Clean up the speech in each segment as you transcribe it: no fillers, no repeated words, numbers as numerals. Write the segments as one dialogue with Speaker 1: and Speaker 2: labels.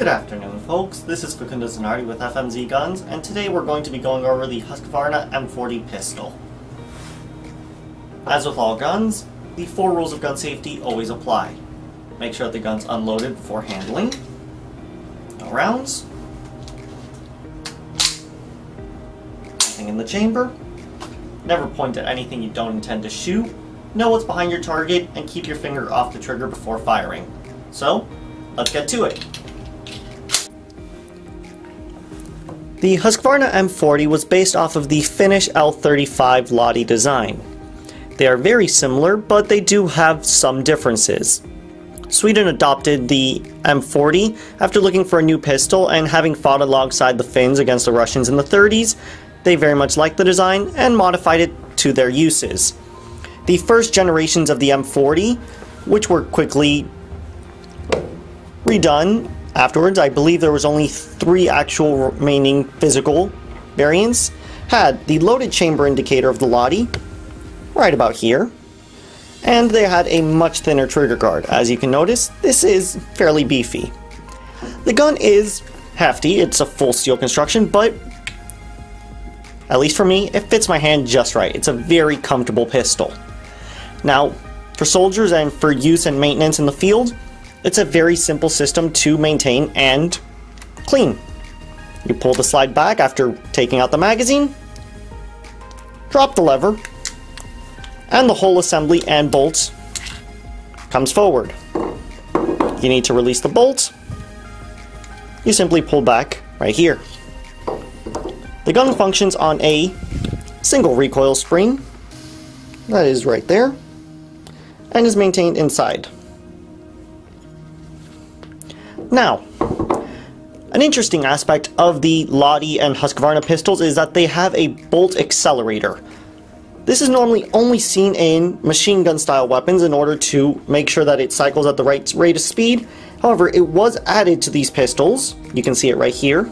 Speaker 1: Good afternoon, folks. This is fzanardi with FMZ Guns, and today we're going to be going over the Husqvarna M40 pistol. As with all guns, the 4 rules of gun safety always apply. Make sure that the gun's unloaded before handling. No rounds. Nothing in the chamber. Never point at anything you don't intend to shoot. Know what's behind your target, and keep your finger off the trigger before firing. So, let's get to it. The Husqvarna M40 was based off of the Finnish L35 Lottie design. They are very similar, but they do have some differences. Sweden adopted the M40 after looking for a new pistol, and having fought alongside the Finns against the Russians in the 30s, they very much liked the design and modified it to their uses. The first generations of the M40, which were quickly redone afterwards, I believe there was only 3 actual remaining physical variants, had the loaded chamber indicator of the Lottie, right about here, and they had a much thinner trigger guard. As you can notice, this is fairly beefy. The gun is hefty, it's a full steel construction, but at least for me, it fits my hand just right. It's a very comfortable pistol. Now, for soldiers and for use and maintenance in the field, it's a very simple system to maintain and clean. You pull the slide back after taking out the magazine, drop the lever, and the whole assembly and bolts comes forward. You need to release the bolt, you simply pull back right here. The gun functions on a single recoil spring, that is right there, and is maintained inside. Now, an interesting aspect of the Lottie and Husqvarna pistols is that they have a bolt accelerator. This is normally only seen in machine gun style weapons in order to make sure that it cycles at the right rate of speed. However, it was added to these pistols, you can see it right here,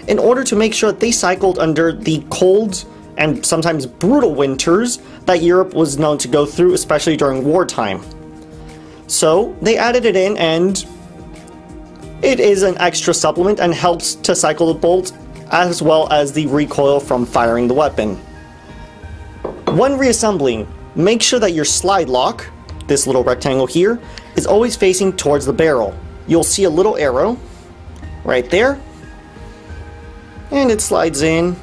Speaker 1: in order to make sure that they cycled under the cold and sometimes brutal winters that Europe was known to go through, especially during wartime. So they added it in, and it is an extra supplement and helps to cycle the bolt as well as the recoil from firing the weapon. When reassembling, make sure that your slide lock, this little rectangle here, is always facing towards the barrel. You'll see a little arrow right there, and it slides in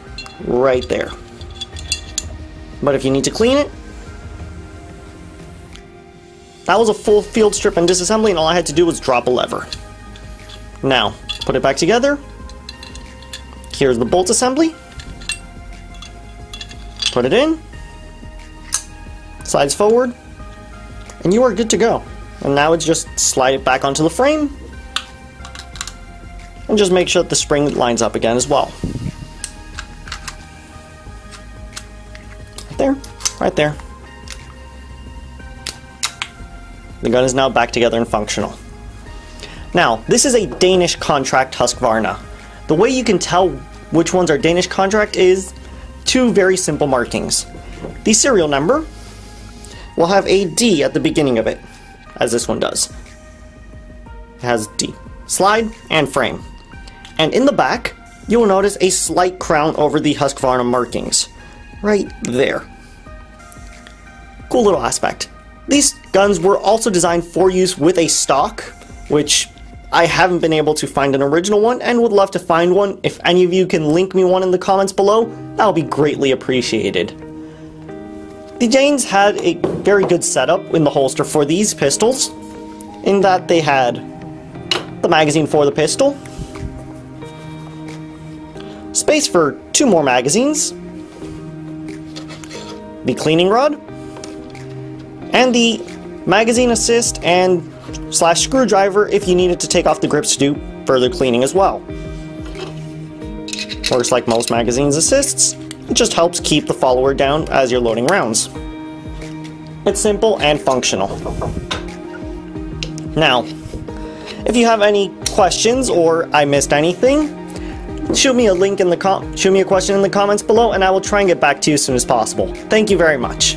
Speaker 1: right there. But if you need to clean it, that was a full field strip and disassembly, and all I had to do was drop a lever. Now, put it back together. Here's the bolt assembly. Put it in. Slides forward. And you are good to go. And now it's just slide it back onto the frame. And just make sure that the spring lines up again as well. Right there. Right there. The gun is now back together and functional. Now, this is a Danish contract Husqvarna. The way you can tell which ones are Danish contract is 2 very simple markings. The serial number will have a D at the beginning of it, as this one does. It has D. Slide and frame. And in the back, you will notice a slight crown over the Husqvarna markings. Right there. Cool little aspect. These guns were also designed for use with a stock, which I haven't been able to find an original one and would love to find one. If any of you can link me one in the comments below, that would be greatly appreciated. The Danes had a very good setup in the holster for these pistols, in that they had the magazine for the pistol, space for 2 more magazines, the cleaning rod, and the magazine assist and / screwdriver if you needed to take off the grips to do further cleaning as well. Works like most magazines assists, it just helps keep the follower down as you're loading rounds. It's simple and functional. Now, if you have any questions or I missed anything, shoot me a question in the comments below and I will try and get back to you as soon as possible. Thank you very much.